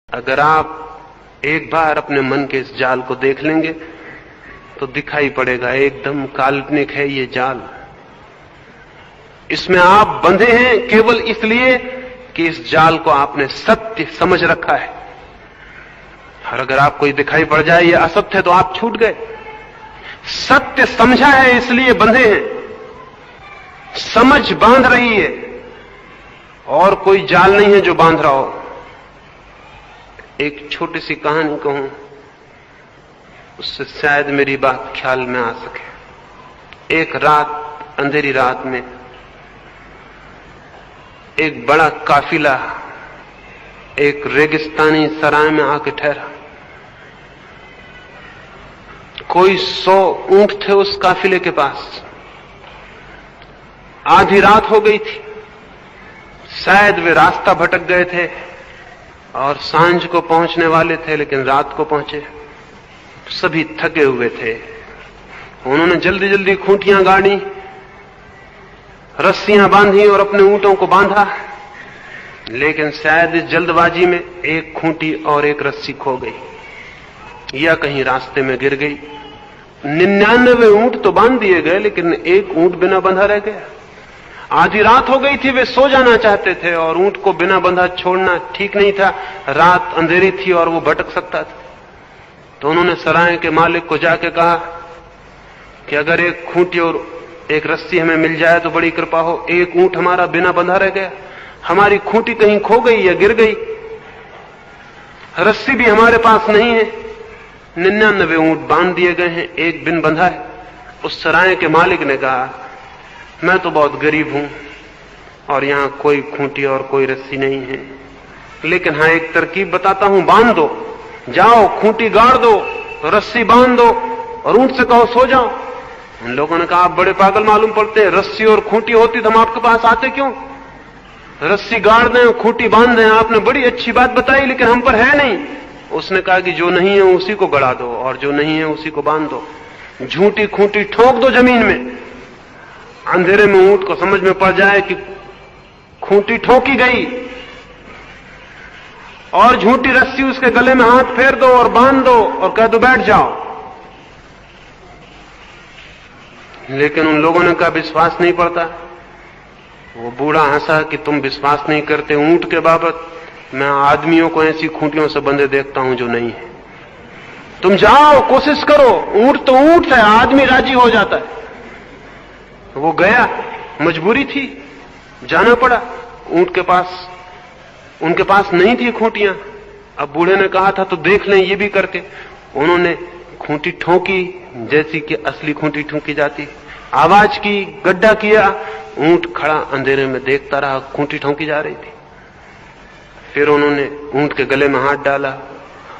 अगर आप एक बार अपने मन के इस जाल को देख लेंगे तो दिखाई पड़ेगा एकदम काल्पनिक है ये जाल। इसमें आप बंधे हैं केवल इसलिए कि इस जाल को आपने सत्य समझ रखा है। और अगर आपको ये दिखाई पड़ जाए ये असत्य है तो आप छूट गए। सत्य समझा है इसलिए बंधे हैं, समझ बांध रही है और कोई जाल नहीं है जो बांध रहा हो। एक छोटी सी कहानी कहूं, उससे शायद मेरी बात ख्याल में आ सके। एक रात, अंधेरी रात में एक बड़ा काफिला एक रेगिस्तानी सराय में आके ठहरा। कोई 100 ऊंट थे उस काफिले के पास। आधी रात हो गई थी, शायद वे रास्ता भटक गए थे और सांझ को पहुंचने वाले थे, लेकिन रात को पहुंचे। सभी थके हुए थे। उन्होंने जल्दी जल्दी खूंटियां गाड़ी, रस्सियां बांधी और अपने ऊंटों को बांधा, लेकिन शायद इस जल्दबाजी में एक खूंटी और एक रस्सी खो गई या कहीं रास्ते में गिर गई। 99 ऊंट तो बांध दिए गए, लेकिन एक ऊंट बिना बंधा रह गया। आधी रात हो गई थी, वे सो जाना चाहते थे और ऊंट को बिना बंधा छोड़ना ठीक नहीं था। रात अंधेरी थी और वो भटक सकता था। तो उन्होंने सराय के मालिक को जाके कहा कि अगर एक खूंटी और एक रस्सी हमें मिल जाए तो बड़ी कृपा हो। एक ऊंट हमारा बिना बंधा रह गया, हमारी खूंटी कहीं खो गई या गिर गई, रस्सी भी हमारे पास नहीं है। 99 ऊंट बांध दिए गए हैं, एक बिन बंधा है। उस सराय के मालिक ने कहा, मैं तो बहुत गरीब हूं और यहां कोई खूंटी और कोई रस्सी नहीं है, लेकिन हां एक तरकीब बताता हूं, बांध दो। जाओ, खूंटी गाड़ दो, रस्सी बांध दो और ऊंट से कहो सो जाओ। उन लोगों ने कहा, आप बड़े पागल मालूम पड़ते हैं, रस्सी और खूंटी होती तो हम आपके पास आते क्यों? रस्सी गाड़ दें, खूंटी बांध दें, आपने बड़ी अच्छी बात बताई, लेकिन हम पर है नहीं। उसने कहा कि जो नहीं है उसी को गड़ा दो और जो नहीं है उसी को बांध दो। झूठी खूंटी ठोक दो जमीन में, अंधेरे में ऊंट को समझ में पड़ जाए कि खूंटी ठोकी गई, और झूठी रस्सी उसके गले में हाथ फेर दो और बांध दो और कह दो बैठ जाओ। लेकिन उन लोगों ने कहा, विश्वास नहीं पड़ता। वो बूढ़ा हंसा कि तुम विश्वास नहीं करते ऊंट के बाबत, मैं आदमियों को ऐसी खूंटियों से बंधे देखता हूं जो नहीं है। तुम जाओ, कोशिश करो। ऊंट तो ऊंट है, आदमी राजी हो जाता है। वो गया, मजबूरी थी, जाना पड़ा। ऊंट के पास, उनके पास नहीं थी खूंटियां। अब बूढ़े ने कहा था तो देख लें ये भी करके। उन्होंने खूंटी ठोकी जैसी कि असली खूंटी ठोकी जाती, आवाज की, गड्ढा किया। ऊंट खड़ा अंधेरे में देखता रहा, खूंटी ठोकी जा रही थी। फिर उन्होंने ऊंट के गले में हाथ डाला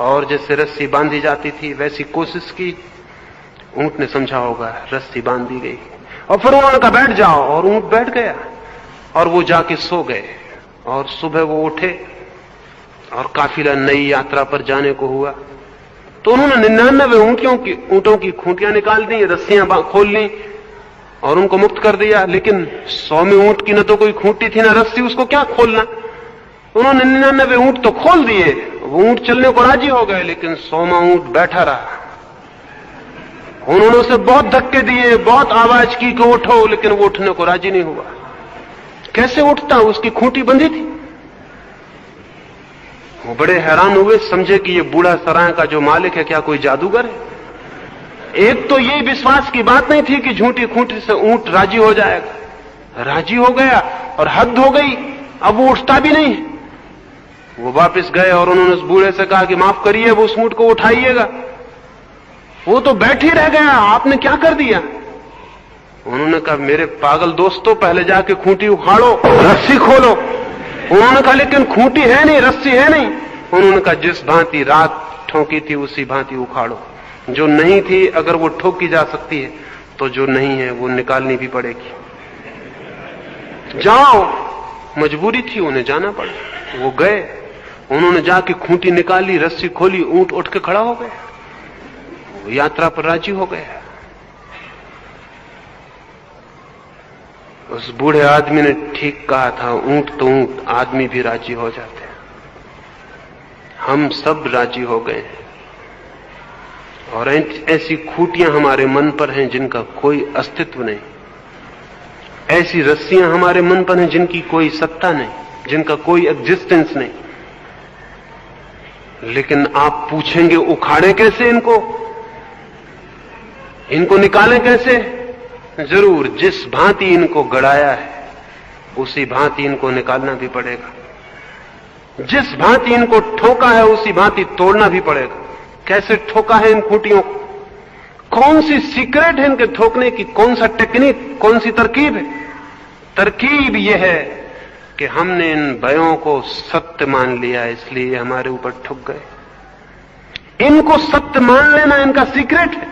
और जैसे रस्सी बांधी जाती थी वैसी कोशिश की। ऊंट ने समझा होगा रस्सी बांध दी गई, और फिर उन्होंने कहा बैठ जाओ, और ऊंट बैठ गया और वो जाके सो गए। और सुबह वो उठे और काफिला नई यात्रा पर जाने को हुआ। तो उन्होंने 99 ऊंटों की खूंटियां निकाल दी, रस्सियां खोल ली और उनको मुक्त कर दिया। लेकिन 100वें ऊंट की न तो कोई खूंटी थी न रस्सी, उसको क्या खोलना। उन्होंने 99 ऊंट तो खोल दिए, वो ऊंट चलने को राजी हो गए, लेकिन 100वां ऊंट बैठा रहा। उन्होंने उसे बहुत धक्के दिए, बहुत आवाज की कि उठो, लेकिन वो उठने को राजी नहीं हुआ। कैसे उठता, उसकी खूंटी बंधी थी। वो बड़े हैरान हुए, समझे कि ये बूढ़ा सराय का जो मालिक है क्या कोई जादूगर है। एक तो ये विश्वास की बात नहीं थी कि झूठी खूंटी से ऊंट राजी हो जाएगा। राजी हो गया और हद हो गई, अब वो उठता भी नहीं। वो वापस गए और उन्होंने उस बूढ़े से कहा कि माफ करिए, वो उस ऊंट को उठाइएगा, वो तो बैठ ही रह गया, आपने क्या कर दिया। उन्होंने कहा, मेरे पागल दोस्तों, पहले जाके खूंटी उखाड़ो, रस्सी खोलो। उन्होंने कहा, लेकिन खूंटी है नहीं, रस्सी है नहीं। उन्होंने कहा, जिस भांति रात ठोकी थी उसी भांति उखाड़ो। जो नहीं थी अगर वो ठोकी जा सकती है तो जो नहीं है वो निकालनी भी पड़ेगी। जाओ, मजबूरी थी, उन्हें जाना पड़ा। वो गए, उन्होंने जाके खूंटी निकाली, रस्सी खोली, ऊंट उठ के खड़ा हो गया, वो यात्रा पर राजी हो गया। उस बूढ़े आदमी ने ठीक कहा था, ऊंट तो ऊंट, आदमी भी राजी हो जाते हैं। हम सब राजी हो गए हैं, और ऐसी खूंटियां हमारे मन पर हैं जिनका कोई अस्तित्व नहीं, ऐसी रस्सियां हमारे मन पर हैं जिनकी कोई सत्ता नहीं, जिनका कोई एग्जिस्टेंस नहीं। लेकिन आप पूछेंगे उखाड़े कैसे इनको निकालें कैसे? जरूर, जिस भांति इनको गड़ाया है उसी भांति इनको निकालना भी पड़ेगा, जिस भांति इनको ठोका है उसी भांति तोड़ना भी पड़ेगा। कैसे ठोका है इन खूंटियों को? कौन सी सीक्रेट है इनके ठोकने की? कौन सा टेक्निक, कौन सी तरकीब है? तरकीब यह है कि हमने इन भयों को सत्य मान लिया, इसलिए हमारे ऊपर ठुक गए। इनको सत्य मान लेना इनका सीक्रेट है।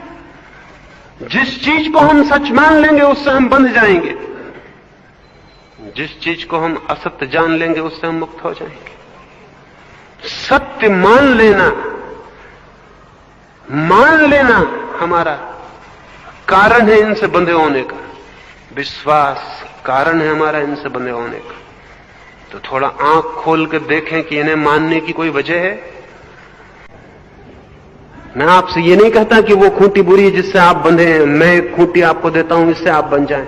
जिस चीज को हम सच मान लेंगे उससे हम बंध जाएंगे, जिस चीज को हम असत्य जान लेंगे उससे हम मुक्त हो जाएंगे। सत्य मान लेना हमारा कारण है इनसे बंधे होने का। विश्वास कारण है हमारा इनसे बंधे होने का। तो थोड़ा आंख खोल कर देखें कि इन्हें मानने की कोई वजह है। मैं आपसे ये नहीं कहता कि वो खूंटी बुरी है जिससे आप बंधे हैं, मैं एक खूंटी आपको देता हूं इससे आप बन जाएं।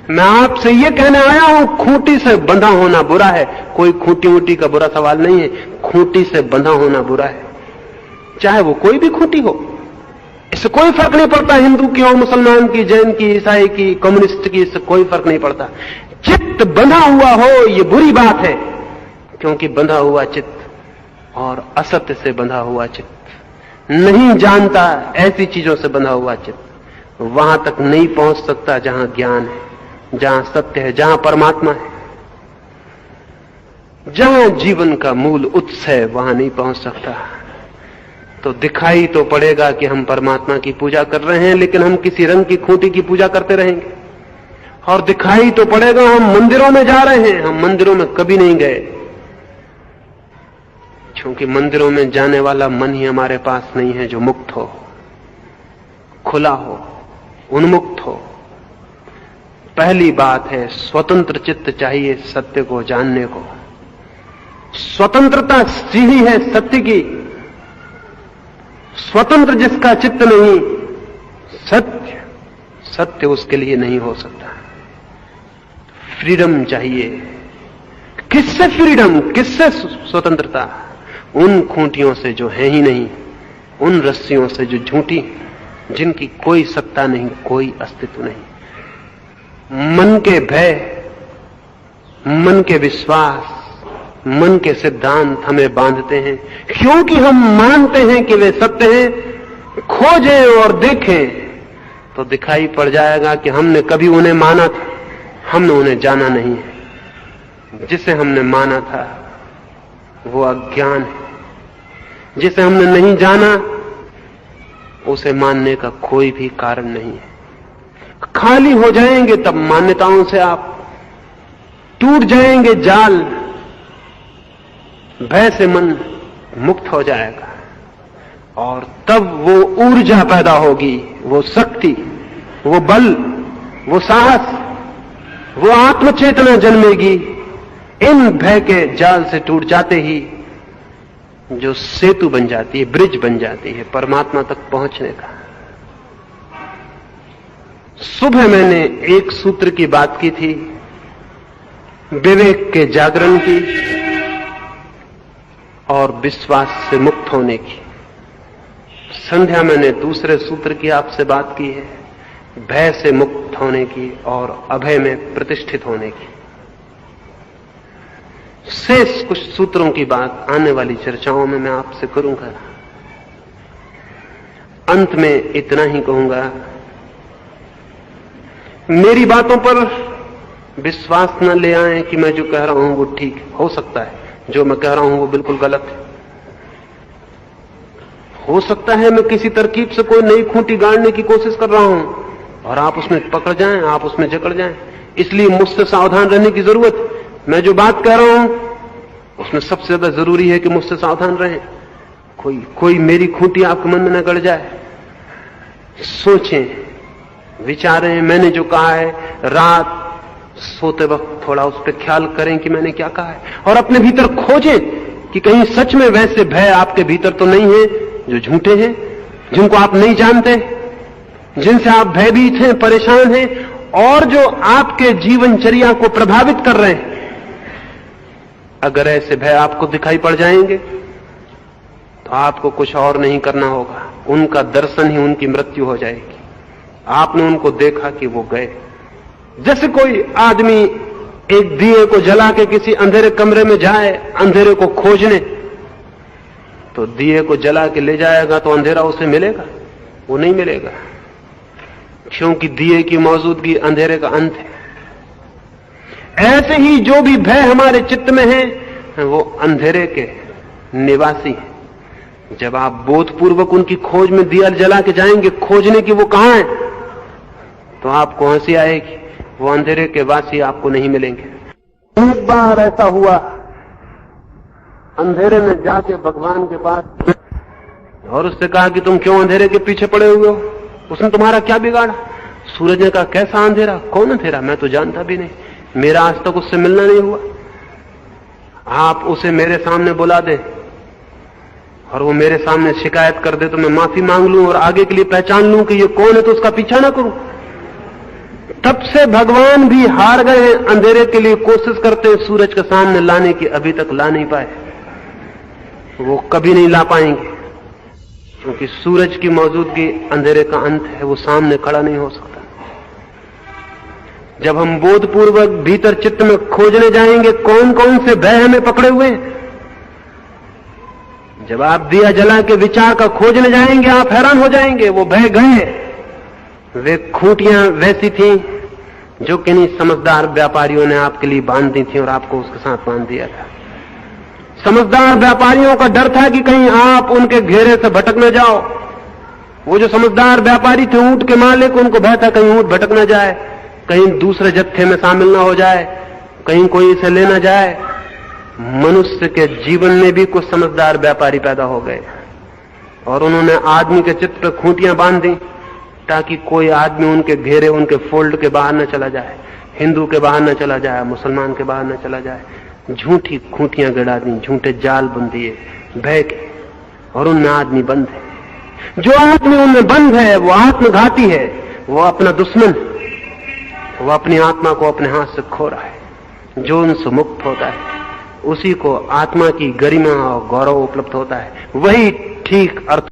मैं आपसे ये कहने आया हूं खूंटी से बंधा होना बुरा है। कोई खूंटी वूटी का बुरा सवाल नहीं है, खूंटी से बंधा होना बुरा है, चाहे वो कोई भी खूंटी हो। इससे कोई फर्क नहीं पड़ता हिंदू की हो, मुसलमान की, जैन की, ईसाई की, कम्युनिस्ट की, इससे कोई फर्क नहीं पड़ता। चित्त बंधा हुआ हो ये बुरी बात है, क्योंकि बंधा हुआ चित्त और असत्य से बंधा हुआ चित्त, नहीं जानता ऐसी चीजों से बंधा हुआ चित्त वहां तक नहीं पहुंच सकता जहां ज्ञान है, जहां सत्य है, जहां परमात्मा है, जहां जीवन का मूल उत्स है, वहां नहीं पहुंच सकता। तो दिखाई तो पड़ेगा कि हम परमात्मा की पूजा कर रहे हैं, लेकिन हम किसी रंग की खूंटी की पूजा करते रहेंगे। और दिखाई तो पड़ेगा हम मंदिरों में जा रहे हैं, हम मंदिरों में कभी नहीं गए, क्योंकि मंदिरों में जाने वाला मन ही हमारे पास नहीं है जो मुक्त हो, खुला हो, उन्मुक्त हो। पहली बात है स्वतंत्र चित्त चाहिए सत्य को जानने को। स्वतंत्रता सीढ़ी है सत्य की। स्वतंत्र जिसका चित्त नहीं, सत्य उसके लिए नहीं हो सकता। फ्रीडम चाहिए। किससे फ्रीडम, किससे स्वतंत्रता? उन खूंटियों से जो है ही नहीं, उन रस्सियों से जो झूठी, जिनकी कोई सत्ता नहीं, कोई अस्तित्व नहीं। मन के भय, मन के विश्वास, मन के सिद्धांत हमें बांधते हैं, क्योंकि हम मानते हैं कि वे सत्य हैं। खोजें और देखें तो दिखाई पड़ जाएगा कि हमने कभी उन्हें माना था, हमने उन्हें जाना नहीं है। जिसे हमने माना था वो अज्ञान है, जिसे हमने नहीं जाना उसे मानने का कोई भी कारण नहीं है। खाली हो जाएंगे तब मान्यताओं से, आप टूट जाएंगे जाल, भय से मन मुक्त हो जाएगा, और तब वो ऊर्जा पैदा होगी, वो शक्ति, वो बल, वो साहस, वो आत्मचेतना जन्मेगी। इन भय के जाल से टूट जाते ही जो सेतु बन जाती है, ब्रिज बन जाती है परमात्मा तक पहुंचने का। सुबह मैंने एक सूत्र की बात की थी, विवेक के जागरण की और विश्वास से मुक्त होने की। संध्या मैंने दूसरे सूत्र की आपसे बात की है, भय से मुक्त होने की और अभय में प्रतिष्ठित होने की। शेष कुछ सूत्रों की बात आने वाली चर्चाओं में मैं आपसे करूंगा। अंत में इतना ही कहूंगा, मेरी बातों पर विश्वास न ले आए कि मैं जो कह रहा हूं वो ठीक हो सकता है, जो मैं कह रहा हूं वो बिल्कुल गलत है। हो सकता है मैं किसी तरकीब से कोई नई खूंटी गाड़ने की कोशिश कर रहा हूं और आप उसमें पकड़ जाएं, आप उसमें जकड़ जाएं। इसलिए मुझसे सावधान रहने की जरूरत है। मैं जो बात कह रहा हूं उसमें सबसे ज्यादा जरूरी है कि मुझसे सावधान रहें, कोई मेरी खूंटी आपके मन में न गड़ जाए। सोचें, विचारें, मैंने जो कहा है, रात सोते वक्त थोड़ा उस पर ख्याल करें कि मैंने क्या कहा है, और अपने भीतर खोजें कि कहीं सच में वैसे भय आपके भीतर तो नहीं है जो झूठे हैं, जिनको आप नहीं जानते, जिनसे आप भयभीत हैं, परेशान हैं, और जो आपके जीवनचर्या को प्रभावित कर रहे हैं। अगर ऐसे भय आपको दिखाई पड़ जाएंगे तो आपको कुछ और नहीं करना होगा, उनका दर्शन ही उनकी मृत्यु हो जाएगी। आपने उनको देखा कि वो गए। जैसे कोई आदमी एक दिए को जला के किसी अंधेरे कमरे में जाए अंधेरे को खोजने, तो दिए को जला के ले जाएगा तो अंधेरा उसे मिलेगा? वो नहीं मिलेगा, क्योंकि दिए की मौजूदगी अंधेरे का अंत है। ऐसे ही जो भी भय हमारे चित्त में है वो अंधेरे के निवासी हैं। जब आप बोधपूर्वक उनकी खोज में दिया जला के जाएंगे खोजने की वो कहां है, तो आपको हंसी आएगी, वो अंधेरे के वासी आपको नहीं मिलेंगे। एक बार ऐसा हुआ, अंधेरे में जाके भगवान के पास और उससे कहा कि तुम क्यों अंधेरे के पीछे पड़े हुए हो? उसने तुम्हारा क्या बिगाड़ा? सूरज ने कहा कैसा अंधेरा? कौन अंधेरा? मैं तो जानता भी नहीं, मेरा आज तक उससे मिलना नहीं हुआ। आप उसे मेरे सामने बुला दे और वो मेरे सामने शिकायत कर दे तो मैं माफी मांग लूं और आगे के लिए पहचान लूं कि ये कौन है, तो उसका पीछा ना करूं। तब से भगवान भी हार गए हैं, अंधेरे के लिए कोशिश करते हैं सूरज के सामने लाने की, अभी तक ला नहीं पाए। वो कभी नहीं ला पाएंगे, क्योंकि सूरज की मौजूदगी अंधेरे का अंत है, वो सामने खड़ा नहीं हो सकता। जब हम बोधपूर्वक भीतर चित्त में खोजने जाएंगे कौन कौन से भय हमें पकड़े हुए हैं, जब आप दिया जला के विचार का खोजने जाएंगे आप हैरान हो जाएंगे, वो भय गए। वे खूंटियां वैसी थी जो किन्हीं समझदार व्यापारियों ने आपके लिए बांध दी थी और आपको उसके साथ बांध दिया था। समझदार व्यापारियों का डर था कि कहीं आप उनके घेरे से भटक न जाओ। वो जो समझदार व्यापारी थे ऊंट के मालिक, उनको भय था कहीं ऊंट भटक न जाए, कहीं दूसरे जत्थे में शामिल न हो जाए, कहीं कोई इसे ले न जाए। मनुष्य के जीवन में भी कुछ समझदार व्यापारी पैदा हो गए और उन्होंने आदमी के चित्त पर खूंटियां बांध दी ताकि कोई आदमी उनके घेरे, उनके फोल्ड के बाहर न चला जाए, हिंदू के बाहर न चला जाए, मुसलमान के बाहर न चला जाए। झूठी खूंटियां गड़ा दी, झूठे जाल बुन दिए भय के, और उनमें आदमी बंद है। जो आदमी उनमें बंद है वो आत्मघाती है, वो अपना दुश्मन, वो अपनी आत्मा को अपने हाथ से खो रहा है। जो उनसे मुक्त होता है उसी को आत्मा की गरिमा और गौरव उपलब्ध होता है, वही ठीक अर्थ